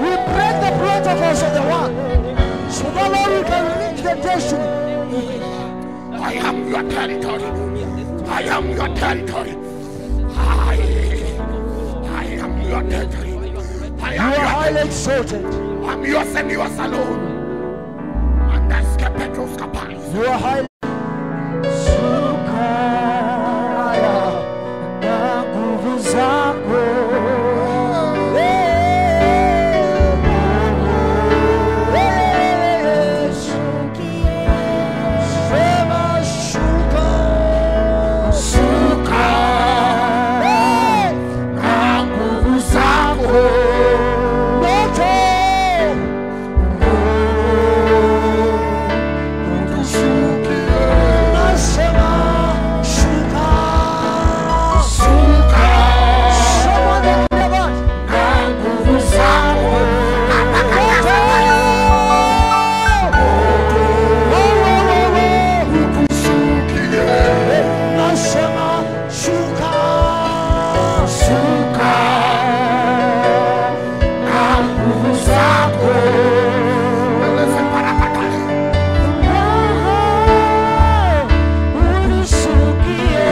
We break the protocols of the world. So that Lord, we can reach the destiny. I am your territory. I am your territory. I am your territory. I You am are your highly exalted. I'm yours and yours alone. And that's Petros Kapalis. You are highly Sukaya na nguvu zako. Sema shuka, shuka na nguvu zako. Moto, nasema shuka, shuka. Someone that never na nguvu zako. Nasema shuka, shuka na nguvu zako. Unishukie,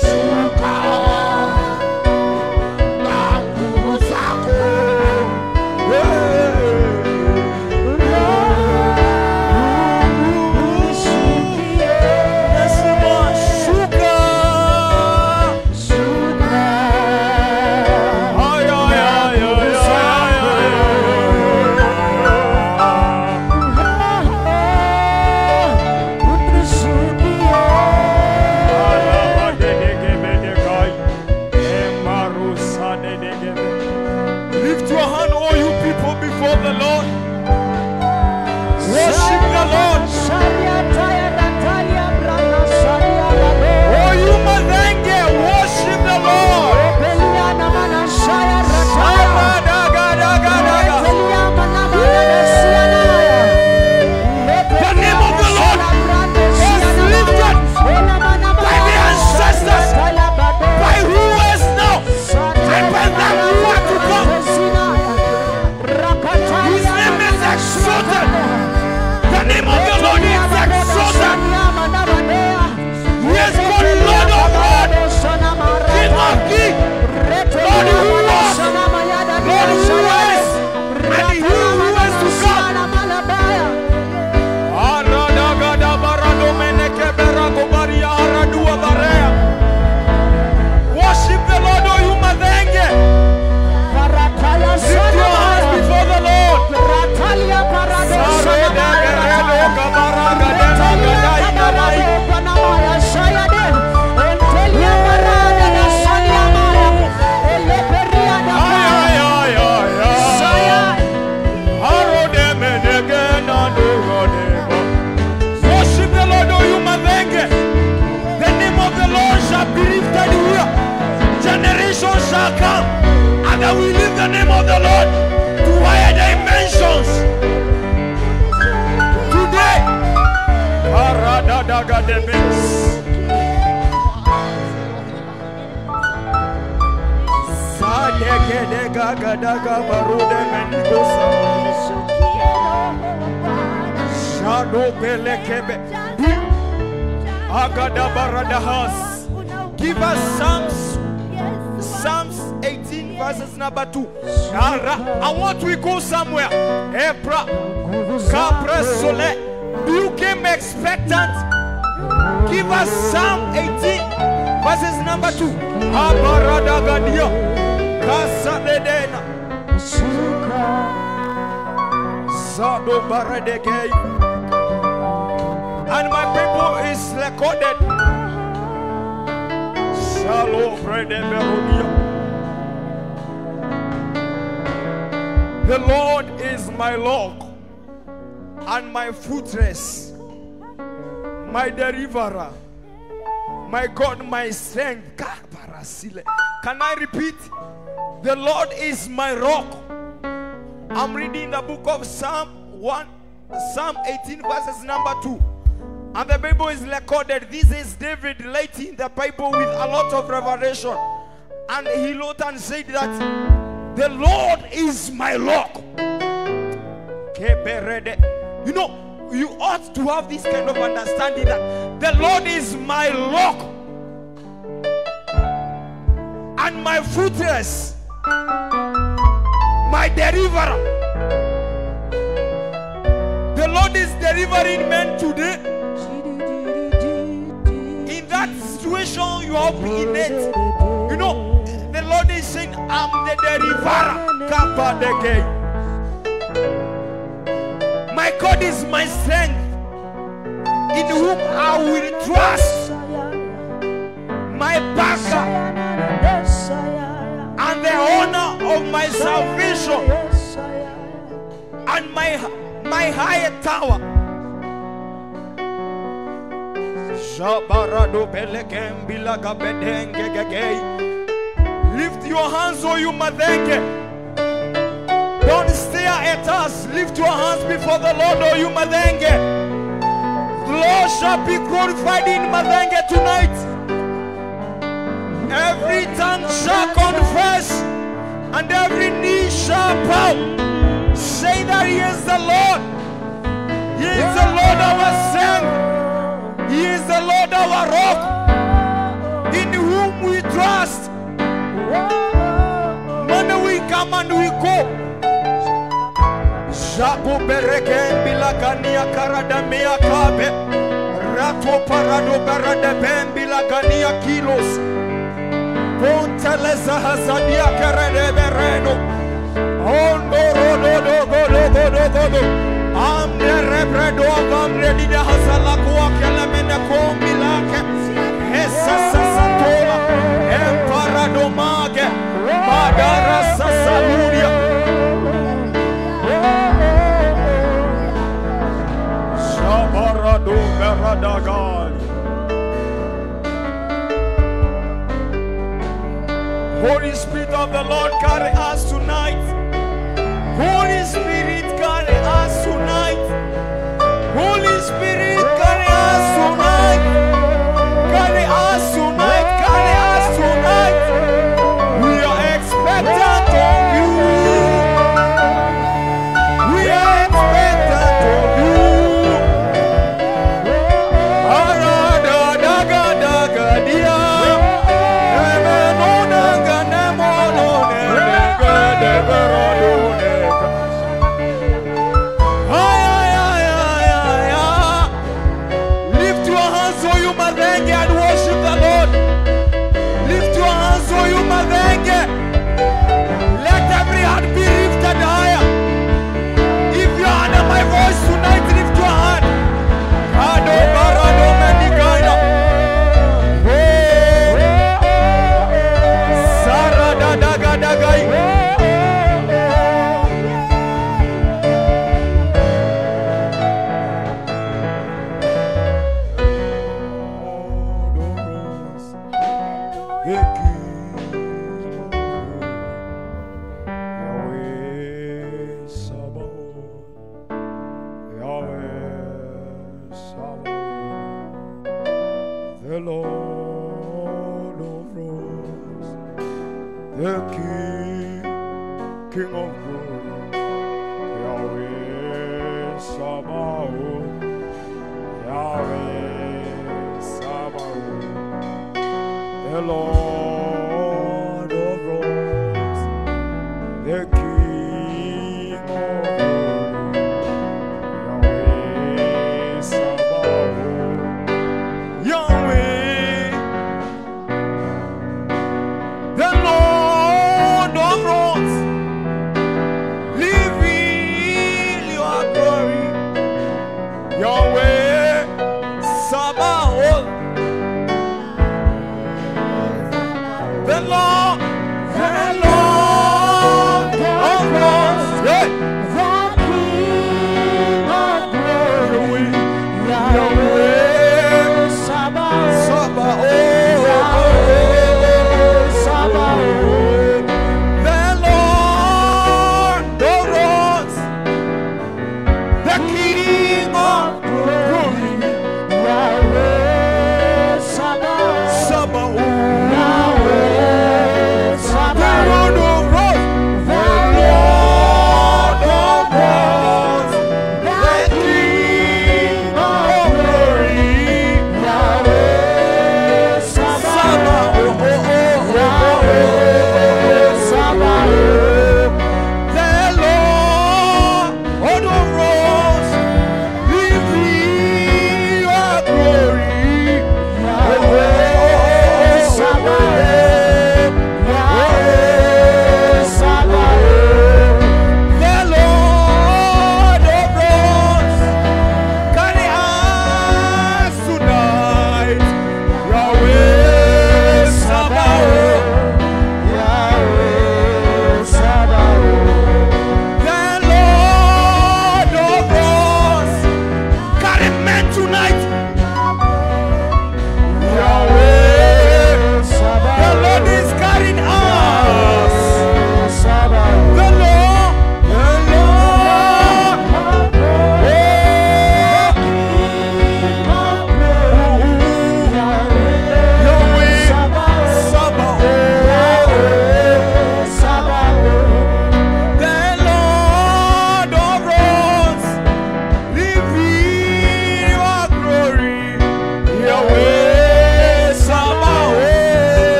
shuka na nguvu zako. Unishukie, nasema shuka, shuka. Lift your hand, all you people, before the Lord. Worship the Lord. Oh, you Madenge, worship the Lord. The name of the Lord is lifted by the ancestors, by who is now, and by that who are to come. His name is exalted. The name of the Lord is exalted. He is called Lord of Lords, King of Kings, Lord who was, Lord who is, and he who is to come. Worship the Lord, oh you Madenge. Lift your hands before the Lord. Worship the Lord, oh you Madenge. The name of the Lord shall be lifted here. Generations shall come, and I will lift the name of the Lord to higher dimensions. Today, give us Psalms 18 verses number 2. I want we go somewhere. Ebra, Capra Sole. You came expectant. Give us Psalm 18 verses number 2. Abaradagadia, Casadena, Sado Baradegay. And my people is recorded. Shalom, the Lord is my rock and my fortress, my deliverer, my God, my strength. Can I repeat? The Lord is my rock. I'm reading the book of Psalm 18 verses number 2. And the Bible is recorded. This is David writing the Bible with a lot of revelation. And he looked and said that the Lord is my rock. You know, you ought to have this kind of understanding that the Lord is my rock and my fortress, my deliverer. The Lord is delivering men today. In that situation you are in it, you know, the Lord is saying, I'm the deliverer. My God is my strength, in whom I will trust, my backer and the honor of my salvation, and my higher tower. Lift your hands, O you Madenge. Don't stare at us. Lift your hands before the Lord, O you Madenge. The Lord shall be glorified in Madenge tonight. Every tongue shall confess and every knee shall bow. Say that He is the Lord. He is the Lord our strength. He is the Lord our rock, in whom we trust. When we come and we go. Jabu bereke bilagania karadamia kabe. Rato parado barade bilagania kilos. Ponteleza hazadia karade bereno. Oh no no no no no no no. Amre rebredo amre dida hasala kuakela mene kombilake. Esa sasatola emparado mage madara sasaluria. Shabarado beradagali. Holy Spirit of the Lord, carry us tonight. Holy Spirit, carry us tonight. Holy Spirit, carry us tonight. Carry us tonight. Carry us tonight. We are expectant of you. We are expectant of you. Lift your hands, O you Madenge, and worship the Lord. Lift your hands, O you Madenge. Let every heart be lifted higher. If you are under my voice tonight, lift your hand. Kado barado mendigaina. Sarada daga dagai. The Lord of Rose, the King of Glory, Yahweh Sabaoth, Yahweh Sabaoth, the Lord of Rose, the King of Glory, Yahweh Sabaoth, Yahweh. The Lord of Rose, reveal your glory. Yahweh Sabaoth,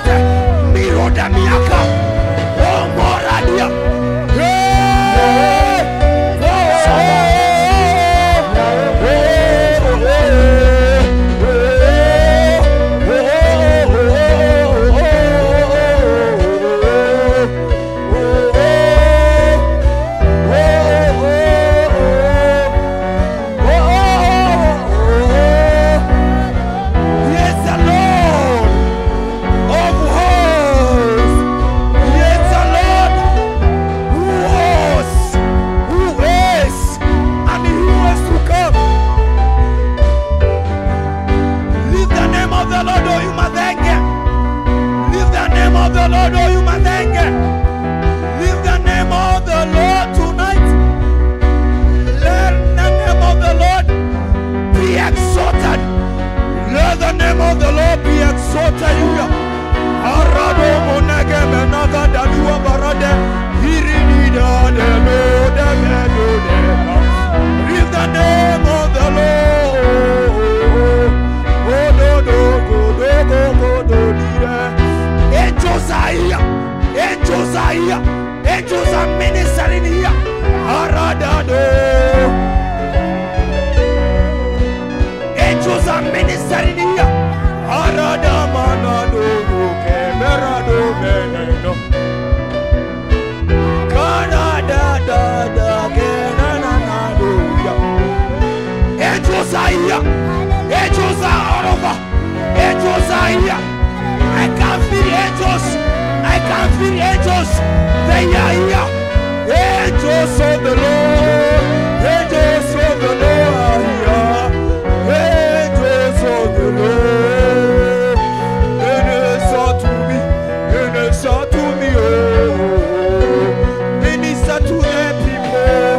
zote. Miroda miaka. Oh, moradia. Angels are ministering here. Angels are ministering here. Angels are here. Angels are all over. Angels are here. I can feel angels. I can feel angels. They are here. Angels of the Lord. Angels of the Lord are here. Angels of the Lord. Minister to me. Minister to me. Oh. Minister to the people.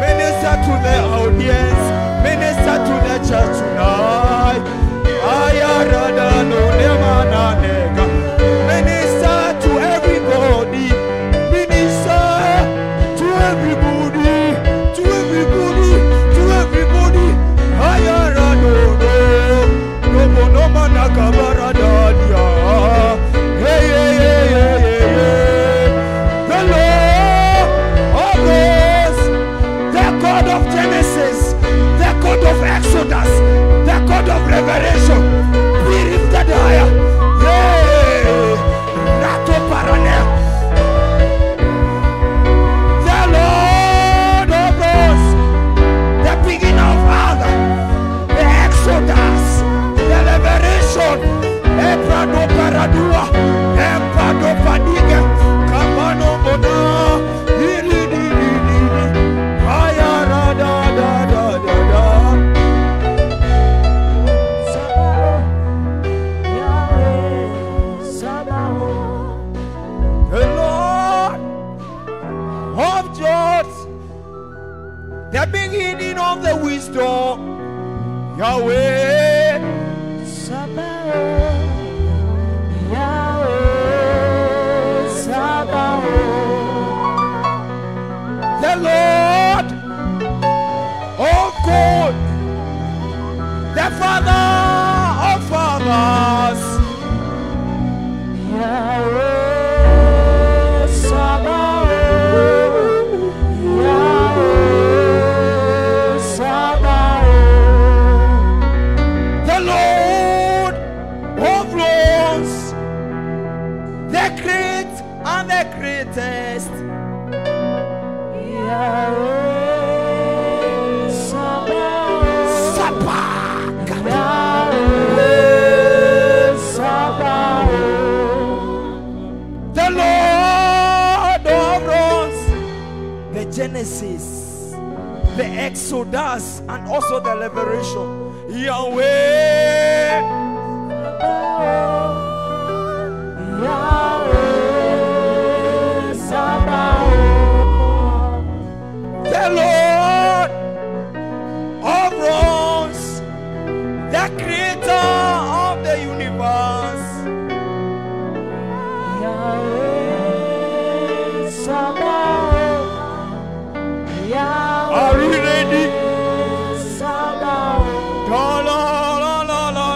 Minister to the audience. Minister to the church tonight. Minister to everybody. Minister to everybody. To everybody. To everybody. No manakabaradadia. Hey, hey, hey, hey, hey, hey. The Lord of those, the God of Genesis, the God of Exodus, the God of Revelation, be lifted higher. Hey, Rato Parane. The Lord of those, the beginning of all, the Exodus, the Revelation, Emprado Paradua, Emprado Padiga, Kamano Bona, the beginning of the wisdom, Yahweh, Sabaoth, Yahweh, Sabaoth, the Lord of God, the Father of fathers, Yahweh, Sabaoth. Greatest Yahweh Sabaoth, Yahweh Sabaoth, the Lord of Rose, the Genesis, the Exodus, and also the Liberation, Yahweh Sabaoth, Yahweh. The Lord of Rose, the creator of the universe, Yahweh Sabaoth, Yahweh. Are you ready? Sabaoth. La la la la la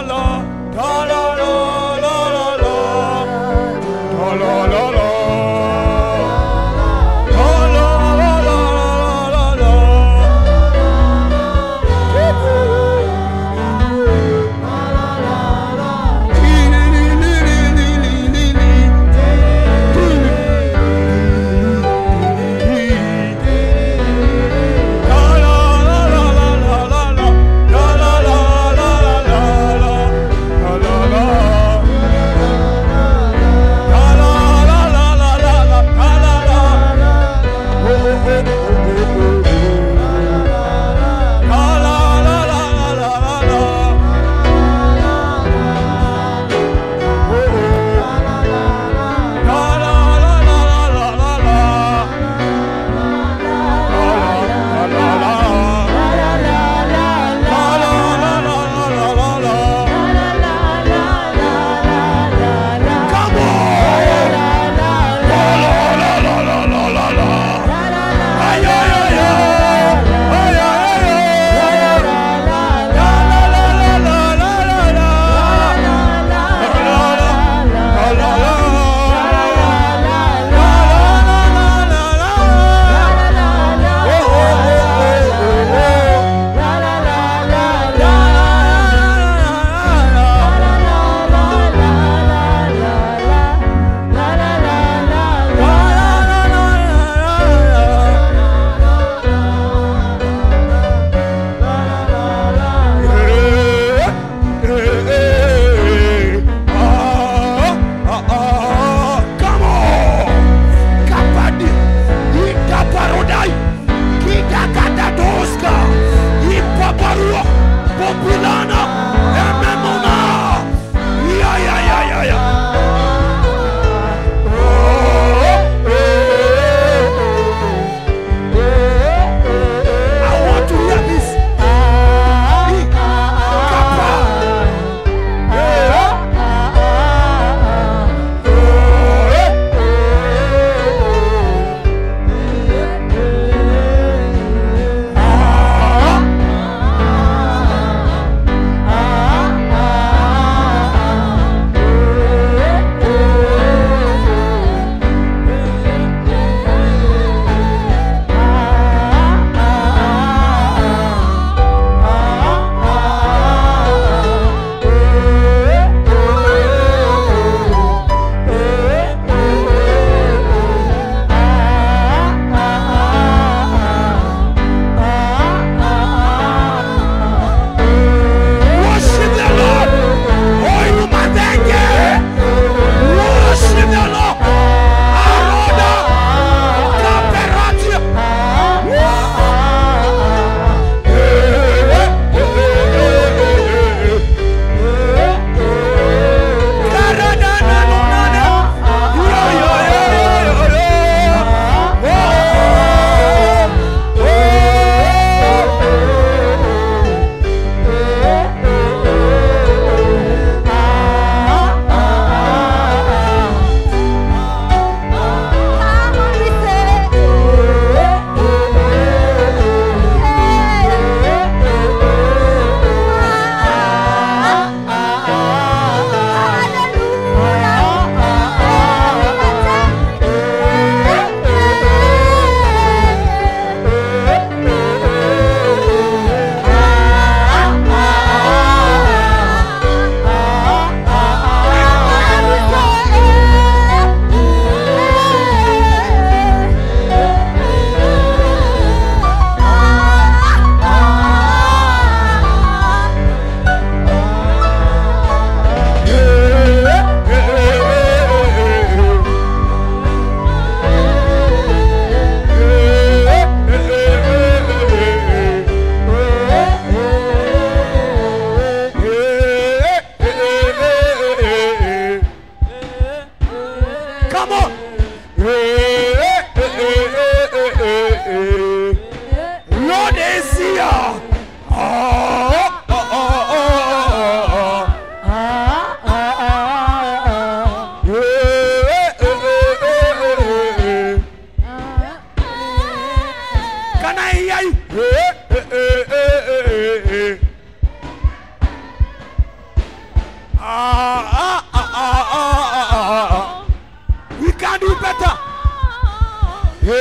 Are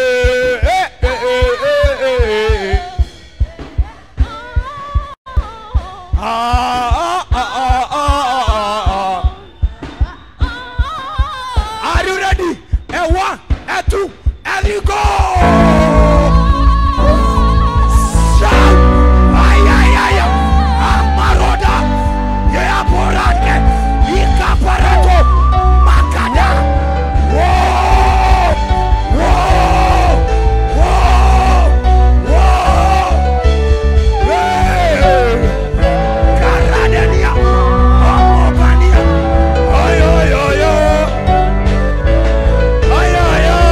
you ready? And one, and two, and you go. Shout! Ay, ay, ay, Amaroda, Yeaporade, Ikaparato, Makada. Whoa! Whoa! Whoa! Whoa! Hey! Karadenia, Omobania, ay, ay, ay, ay, ay, ay.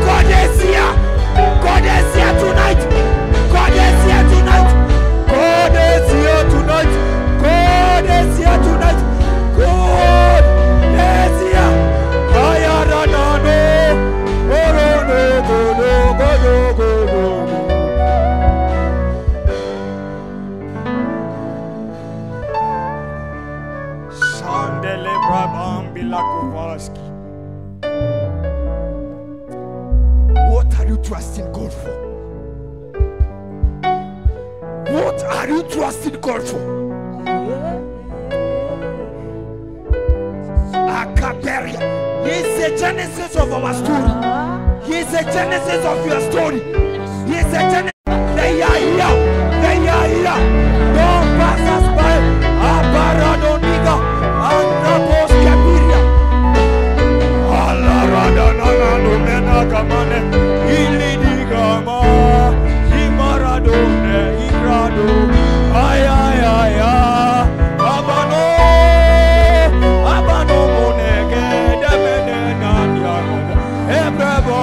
God is here. God is here tonight. God is here tonight. God is here tonight. God is here tonight. God is here. Ayaranano. Orono, gono, gono, gono. Sandele Brabambila Kovaski. What are you trusting God for? What are you trusting God for? Akaperia. He is the genesis of our story. He is the genesis of your story. He is the genesis. They are here. They are here. Don't pass us by. Aparadoniga. Andrabos Capiria. Alaradana Gamane. Ilidigama. Imaradone. Irado. Ay, ay, ay, ay. Abano. Abano monege. Demene nanyano. Ebrebo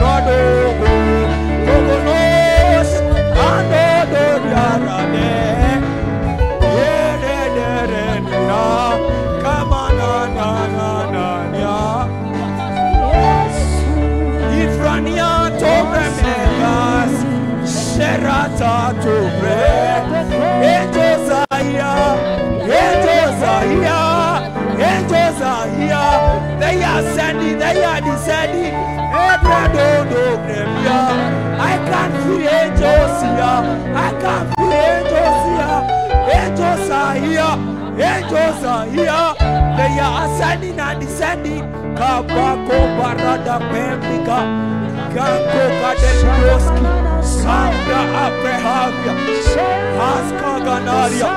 rado. Gogonos. Ando do yarade. Yederenina. Kamana na na na ya. Ifrania tobre megas. Serata tobre. Angels are here. Angels are here. Angels are here. They are sending. They are descending. I can feel angels here. I can feel angels here. Angels are here. Angels are here. They are ascending and descending. Kabako Barada Pemika. Gango Kadelioski. Sanda Aprehavia. Haska Ganaria.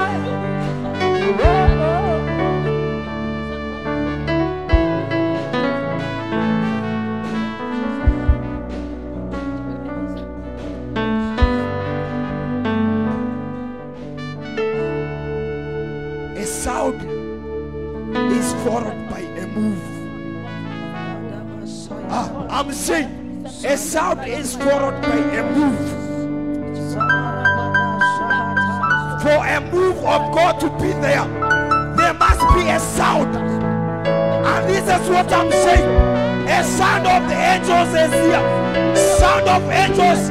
A sound is followed by a move. I'm saying a sound is followed by a move. For a move of God to be there, there must be a sound. And this is what I'm saying. A sound of the angels is here. Sound of angels.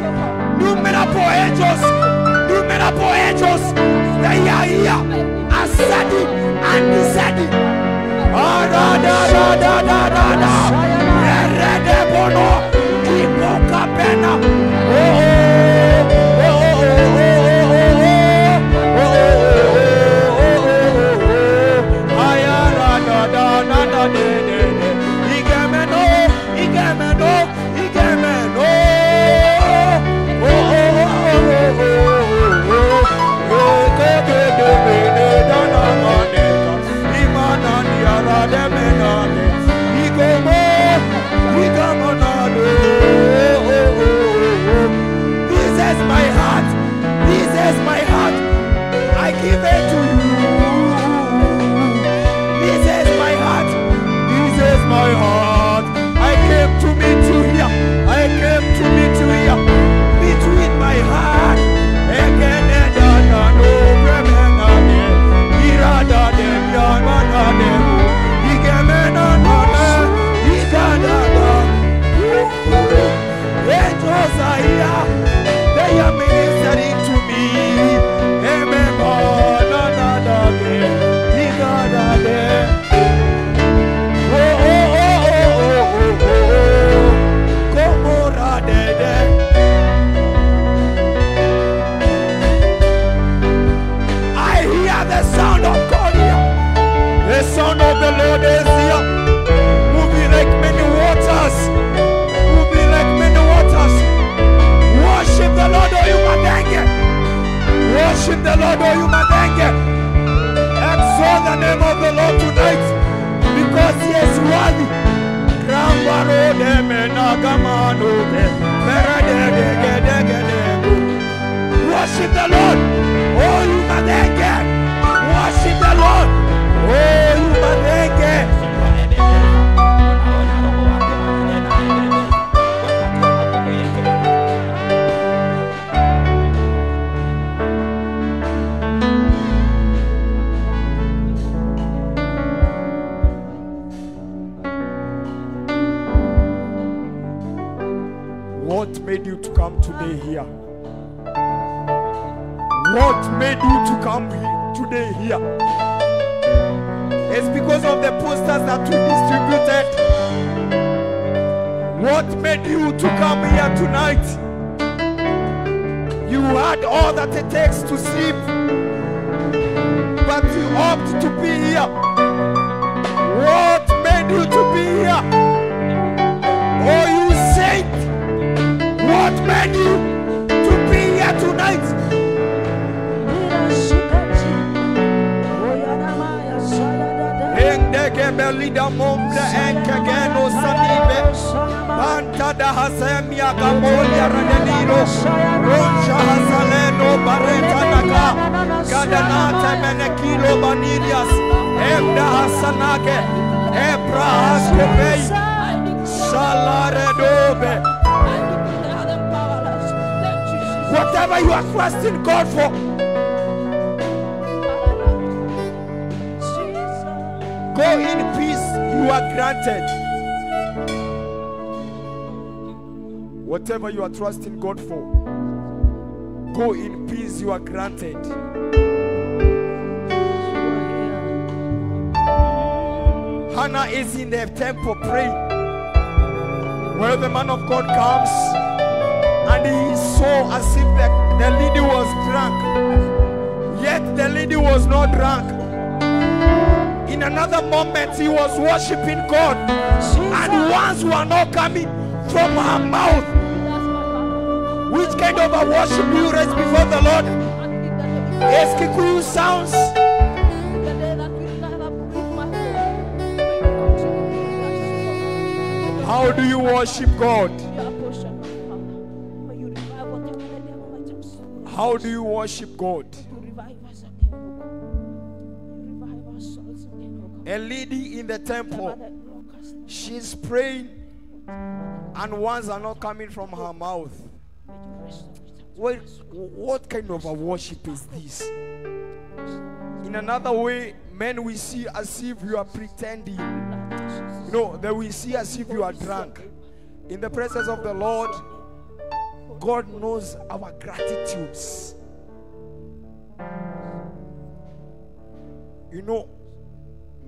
Numerable angels. Numerable angels. They are here. Ascending and descending. Da da da da da da da. Erede bono. Kiko kapena. Oh oh oh oh oh. Ayara da da da da de de de. Igemeno, igemeno, igemeno. Oh oh oh oh oh. This is my heart. This is my heart. I give it to you. This is my heart. This is my heart. I came to meet you here. I came to meet you here. Between my heart again and no remember. Irada dem yana dem. Igemena nana. Igada da. Angels are here. They are ministering to me. Remember, na na na dem. Igada dem. Oh oh oh oh of the Lord is here. Moving like many waters. Moving like many waters. Worship the Lord, oh you madenge. Worship the Lord, oh you madenge. Exalt the name of the Lord tonight, because He is worthy. Worship the Lord, oh you madenge. Worship the Lord, oh you madenge. What made you to come today here? What made you to come today here? It's because of the posters that we distributed. What made you to come here tonight? You had all that it takes to sleep, but you opted to be here. What made you to be here? Oh, you saint! What made you to be here tonight? Belida mombre enkegeno sanibe Bantada hasemia gamolia radeliro Ronja hasaleno bareta naga Gadanate menekilo banilias Ebda hasanake Ebra haskobei Salare dobe. Whatever you are trusting God for, go in peace, you are granted. Whatever you are trusting God for, go in peace, you are granted. Hannah is in the temple praying, where the man of God comes and he saw as if the lady was drunk, yet the lady was not drunk. In another moment, he was worshiping God, and words were not coming from her mouth. Which kind of a worship do you raise before the Lord? Yes, Kikuyu sounds. How do you worship God? How do you worship God? A lady in the temple, she's praying and words are not coming from her mouth. What kind of a worship is this? In another way, men will see as if you are pretending. No, they will see as if you are drunk. In the presence of the Lord, God knows our gratitudes. You know,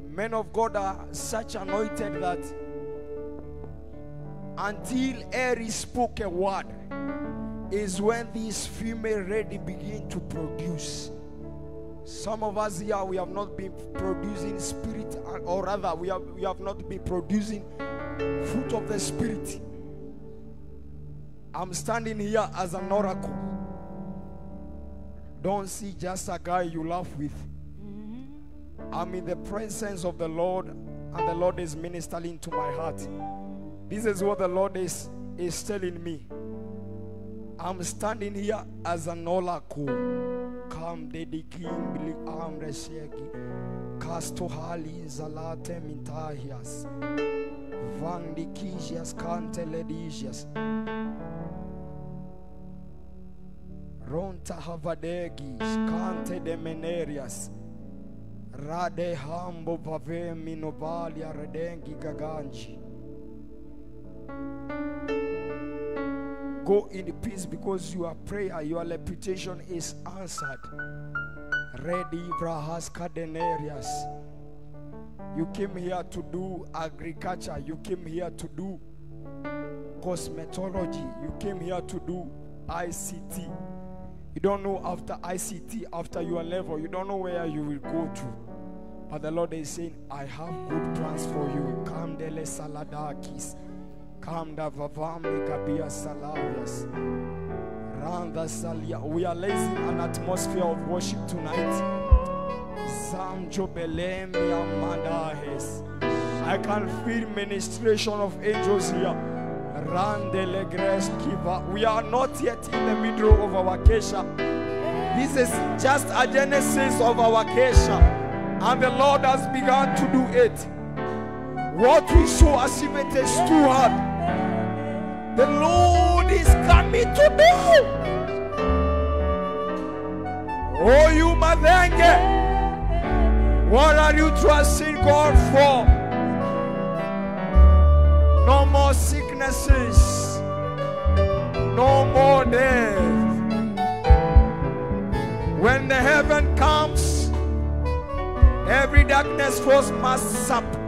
men of God are such anointed that until Eri spoke a word is when these female ready begin to produce. Some of us here, we have not been producing spirit, or rather we have not been producing fruit of the spirit. I'm standing here as an oracle. Don't see just a guy you laugh with. I'm in the presence of the Lord, and the Lord is ministering to my heart. This is what the Lord is telling me. I'm standing here as an oracle. Come dediking bili amresegi. Casto hali zalate mintahias. Vandikisias canteledisias. Ronta havadegis cante de menerias. Rade hambo pave minobalia redengi gaganji. Go in peace, because your prayer, your reputation is answered. Ready brahas cadenarias. You came here to do agriculture. You came here to do cosmetology. You came here to do ICT. You don't know after ICT, after your level, you don't know where you will go to. But the Lord is saying, I have good plans for you. Come dele saladakis. Come da vavami gabia salavias. Randa salia. We are raising an atmosphere of worship tonight. Zamjo belemi amadahes. I can feel ministration of angels here. Randele grace kiva. We are not yet in the middle of our kesha. This is just a genesis of our kesha. And the Lord has begun to do it. What we saw as if it is too hard, the Lord is coming to do. Oh, you Madenge, what are you trusting God for? No more sicknesses, no more death. When the heaven comes, every darkness force must subdue.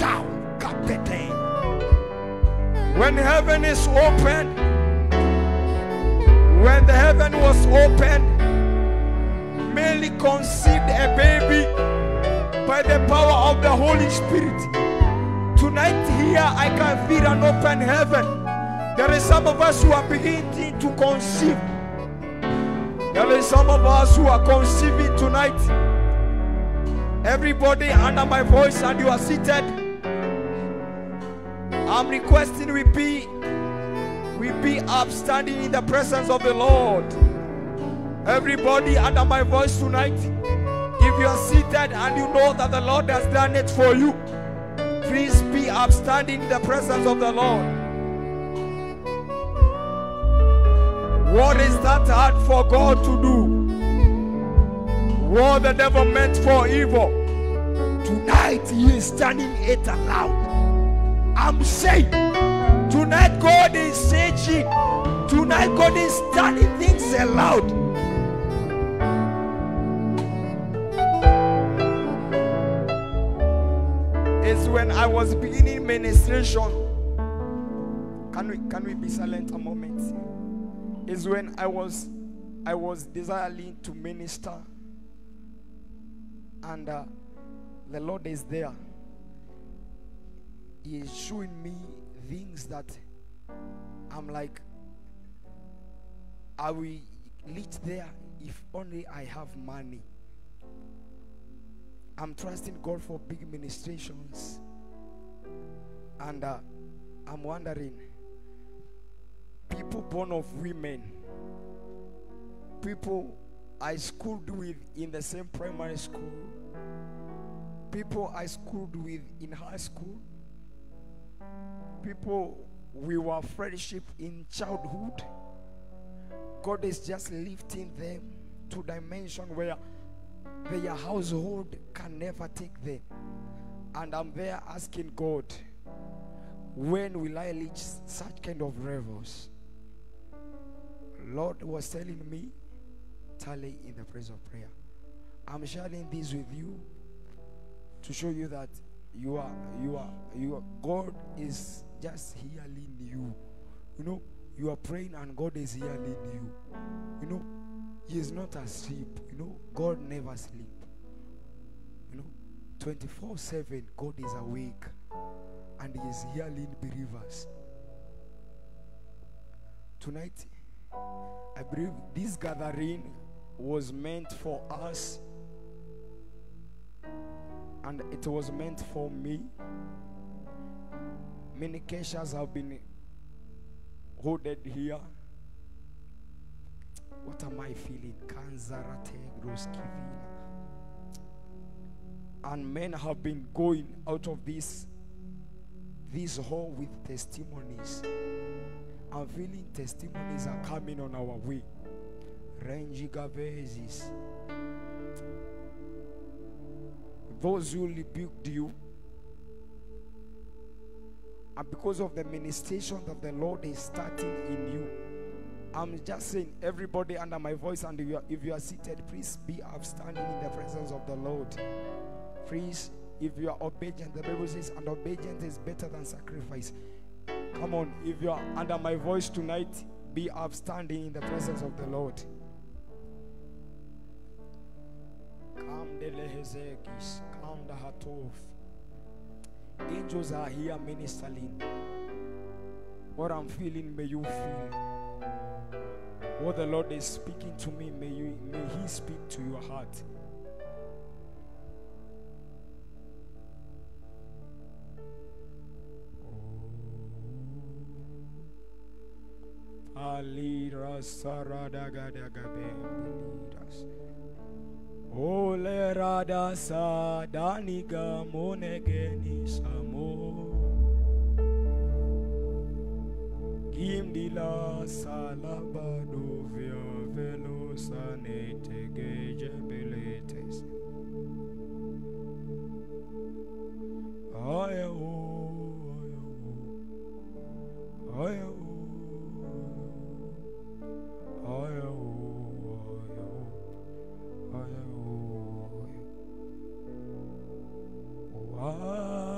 When heaven is open, when the heaven was opened, Mary conceived a baby by the power of the Holy Spirit. Tonight here I can feel an open heaven. There is some of us who are beginning to conceive. There is some of us who are conceiving tonight. Everybody under my voice, and you are seated, I'm requesting we be upstanding in the presence of the Lord. Everybody under my voice tonight, if you are seated and you know that the Lord has done it for you, please be upstanding in the presence of the Lord. What is that hard for God to do? What the devil meant for evil, tonight he is turning it around. I'm saying, tonight God is changing. Tonight God is turning things around. It's when I was beginning ministration. Can we be silent a moment? It's when I was desiring to minister. And the Lord is there. He is showing me things that I'm like, I will reach there if only I have money. I'm trusting God for big ministrations. And I'm wondering, people born of women, people I schooled with in the same primary school, people I schooled with in high school, people we were friendship in childhood, God is just lifting them to dimension where their household can never take them. And I'm there asking God, when will I reach such kind of levels? Lord was telling me, Tally in the praise of prayer. I'm sharing this with you to show you that you are God is just healing you. You know, you are praying and God is healing you. You know, He is not asleep. You know, God never sleeps. You know, 24/7 God is awake and He is healing believers. Tonight, I believe this gathering was meant for us, and it was meant for me. Many cases have been hoarded here. What am I feeling? And men have been going out of this hall with testimonies. I'm feeling testimonies are coming on our way. Those who rebuked you, and because of the ministration that the Lord is starting in you, I'm just saying, everybody under my voice, and if you are seated, please be upstanding in the presence of the Lord. Please, if you are obedient, the Bible says, and obedience is better than sacrifice. Come on, if you are under my voice tonight, be upstanding in the presence of the Lord. Come, the Lehezekis, come, the Lahatov. Angels are here ministering. What I'm feeling, may you feel. What the Lord is speaking to me, may He speak to your heart. Alira Saradagadagabembiliras. Ole Rada Sadaniga Monegeni Samo. Gimdila Salabado Via Velosanete Gejebeletes. Aya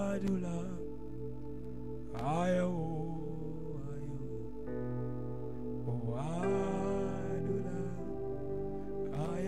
Adula ayo Adula ayo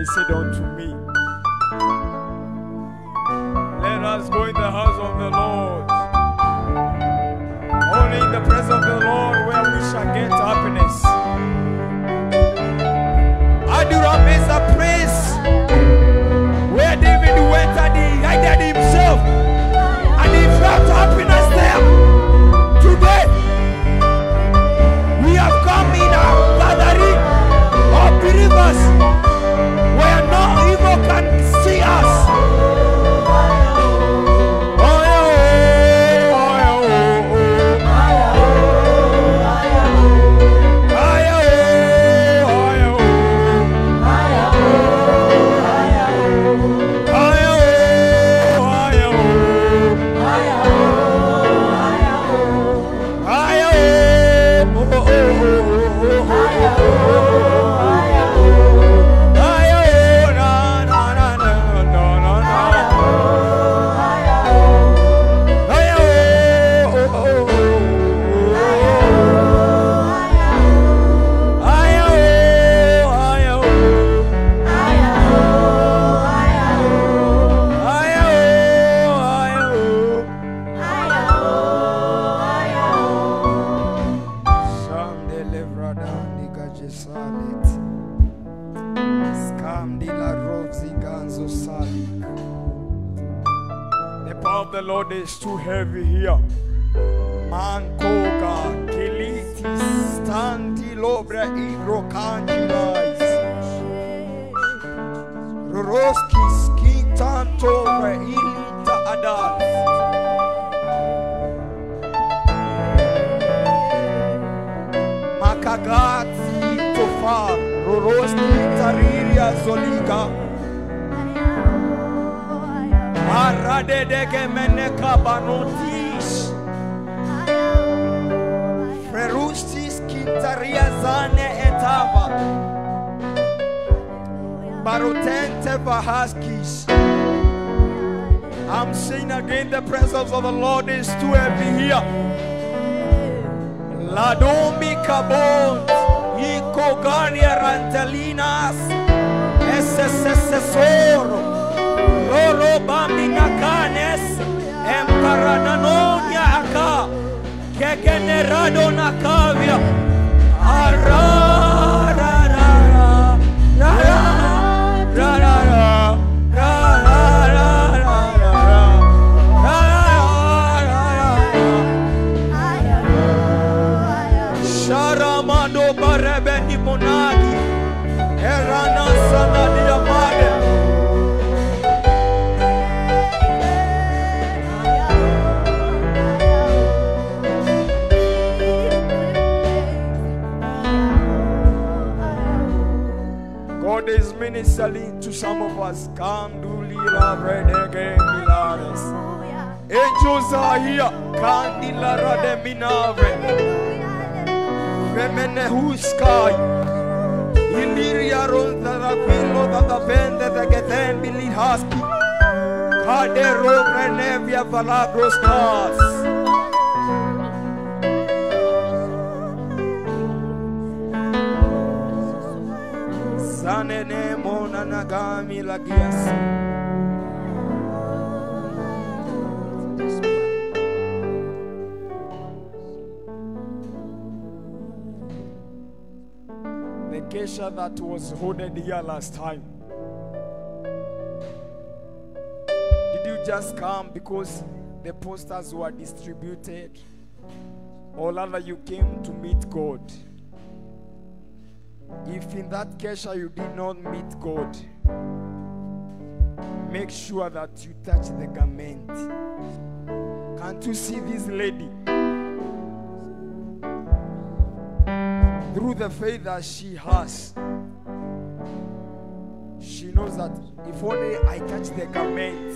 he said unto me, let us go in the house of the Lord. Only in the presence of the Lord where we shall get happiness. Adulam is a place where David went and he hided himself and he felt happiness there. Today, we have come in a gathering of believers where no evil can see us. The Lord is too heavy here. Mankoga, Kiliti, Stanti, Lobra, Igro, Kanjilais, Roroski, Skintanto, Ilita Adal, Makagati, Tofar, Roroski, Tariria, Zoliga. Arade dege meneka banotis Ferustis kintaria zane etava Barutente vahaskis. I'm saying again, the presence of the Lord is too heavy here. Ladomi kabont Iko garia rantelinas SSSoro Loro bambina canes, emparananonia aka, que generado na cavia, Sharamado barebeni monagi, erana sanadi amade. God is ministering to some of us. Kandulira Redege Milares. Angels are here. Kandilara de Minave. Remene Huskai. Iliria Ronda da Pillo da Vende the Geten Billy Husky. Kadero Renevia Valagros Cars. Sanene mona nagami lagias. The Kesha that was hooded here last time. Did you just come because the posters were distributed? Or rather you came to meet God? If in that Kesha you did not meet God, make sure that you touch the garment. Can't you see this lady? Through the faith that she has, she knows that if only I touch the garment,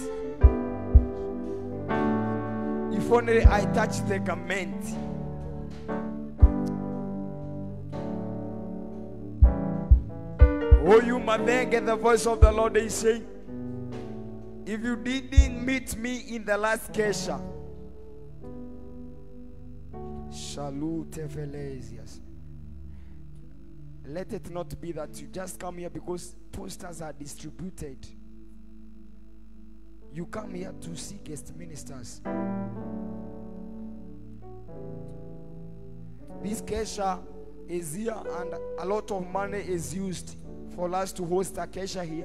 if only I touch the garment, oh, you Madenge, the voice of the Lord is saying, if you didn't meet me in the last Kesha, Shalute Velesias. Let it not be that you just come here because posters are distributed. You come here to see guest ministers. This Kesha is here and a lot of money is used for us to host a Kesha here.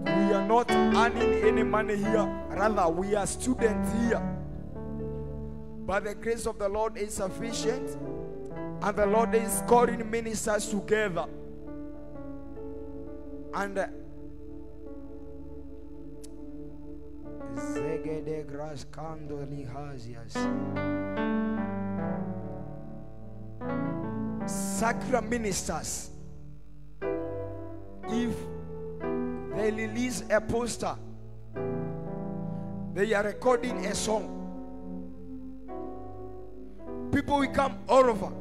We are not earning any money here. Rather, we are students here. But the grace of the Lord is sufficient. And the Lord is calling ministers together. And sacred ministers, if they release a poster, they are recording a song. People will come all over.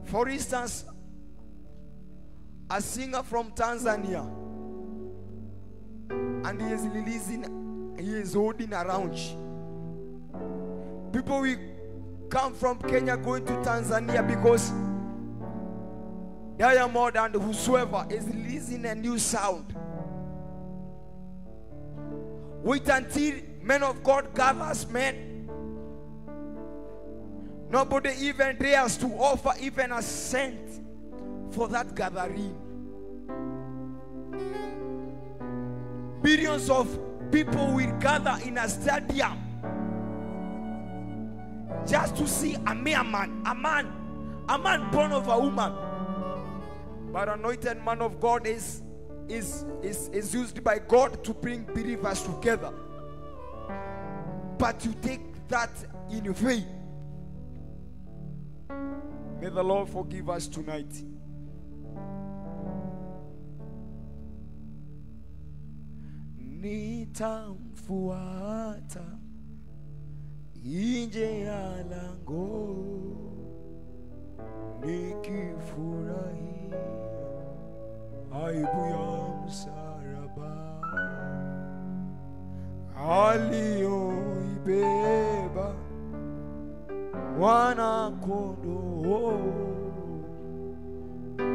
For instance, a singer from Tanzania, and he is releasing, he is holding a lounge. People will come from Kenya going to Tanzania because Diamond and whosoever is releasing a new sound. Wait until men of God gathers men. Nobody even dares to offer even a cent for that gathering. Billions of people will gather in a stadium just to see a mere man, a man born of a woman. But anointed man of God is used by God to bring believers together. But you take that in faith. May the Lord forgive us tonight. Nitamfuata nje ya lango nikifurahia aibu ya msalaba aliyoibeba wana kondoo.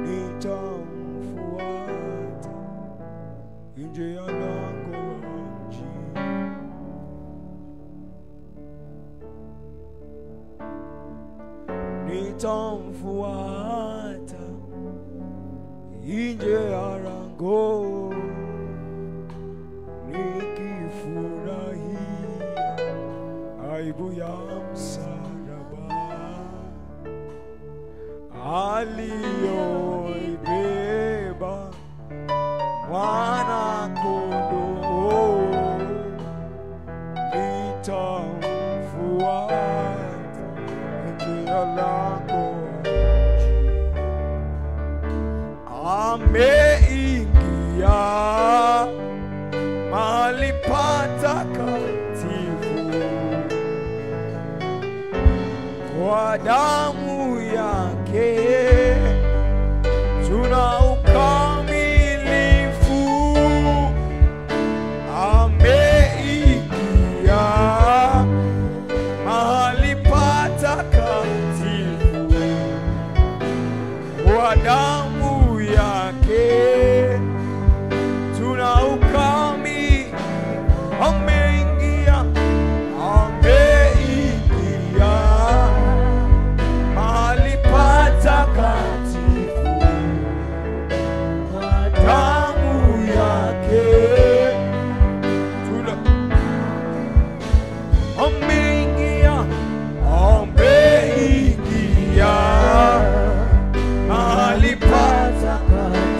Nitamfuata nje ya lango la mji. Nitamfuata nje ya lango nikifurahia aibu ya msalaba aliyoibeba mwana kondoo. Nitamfuata nje ya lango ameingia mahali patakatifu kwa damu yake tuna ukamilifu. Ameingia mahali patakatifu kwa damu yake tuna ukamilifu. Ameingia mahali patakatifu kwa damu yake tuna ameingia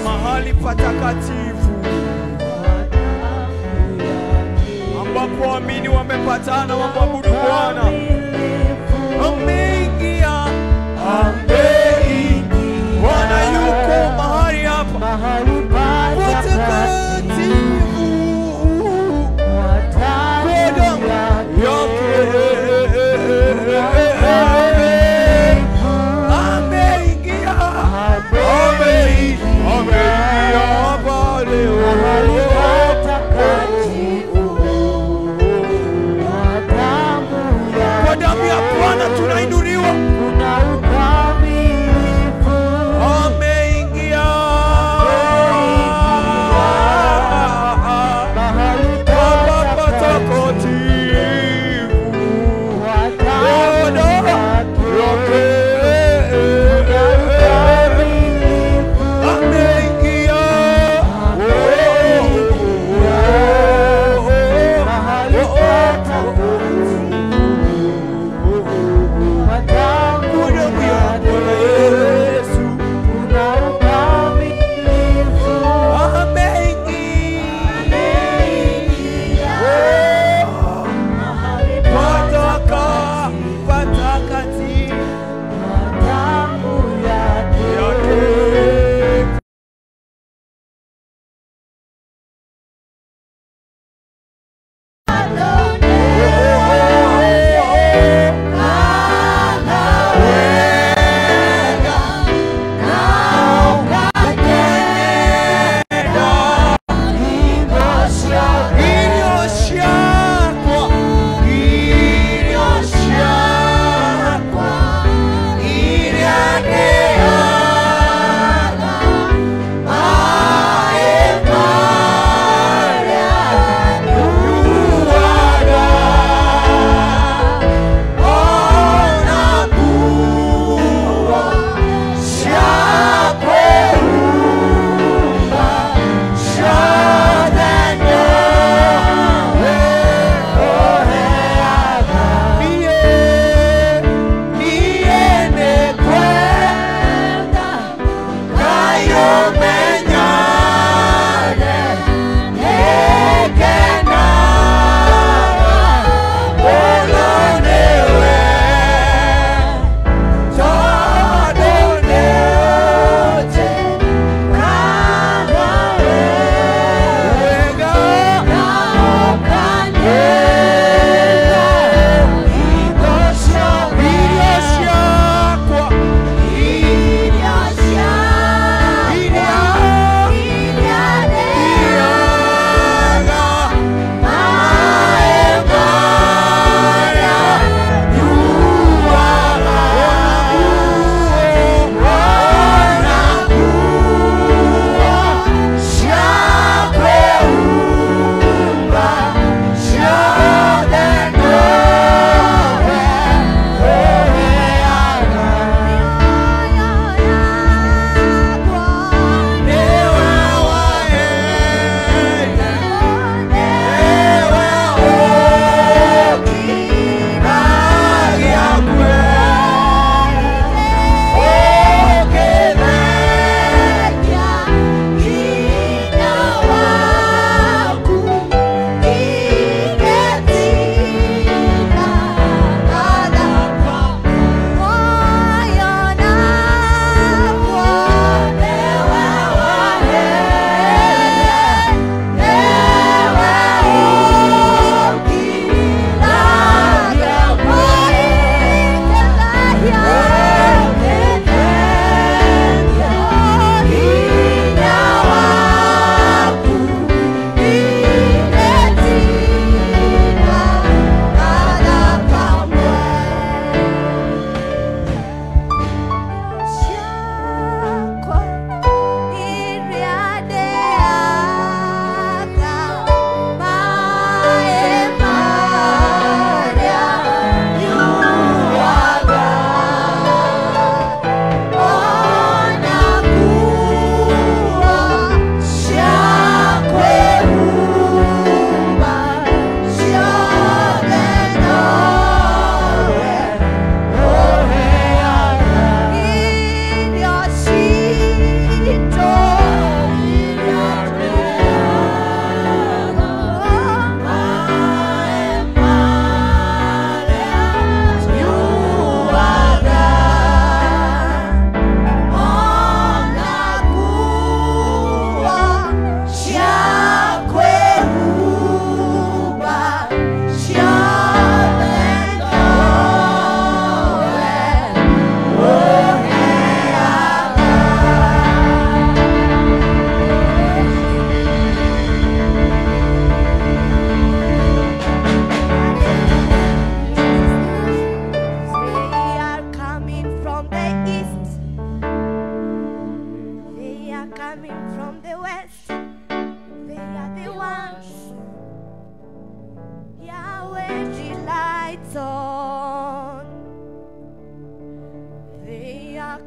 mahali patakatifu ambapo waamini wamepatana wamwabudu Bwana. Ameingia Bwana yuko mahali hapa patakatifu kwa damu yake. Ameingia pale mahali patakatifu kwa damu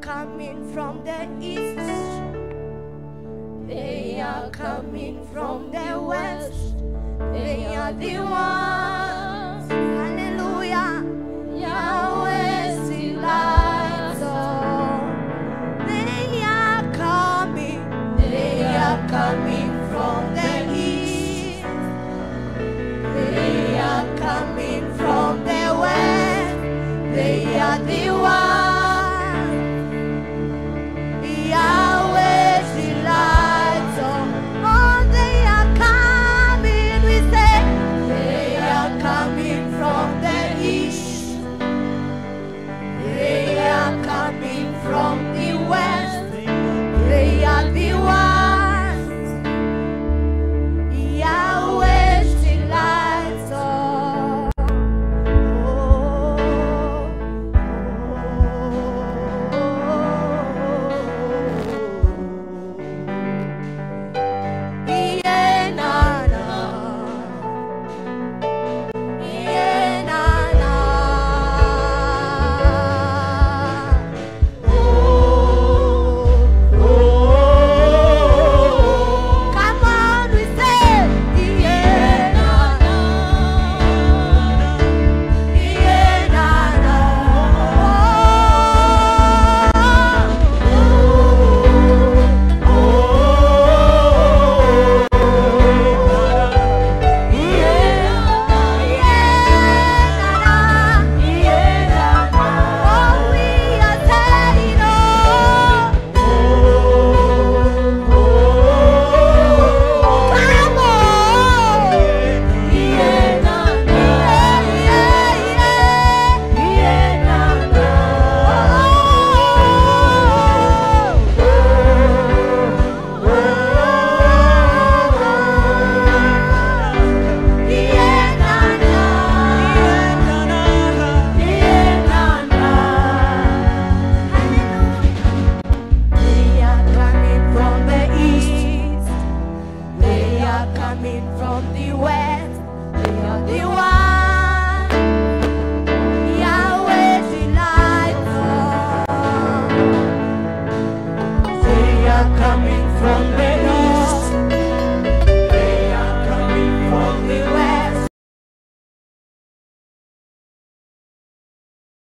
coming from the east. They are coming from the west. They are the ones. Hallelujah. Yahweh's delights. They are coming. They are coming from the east. They are coming from the west. They are the ones.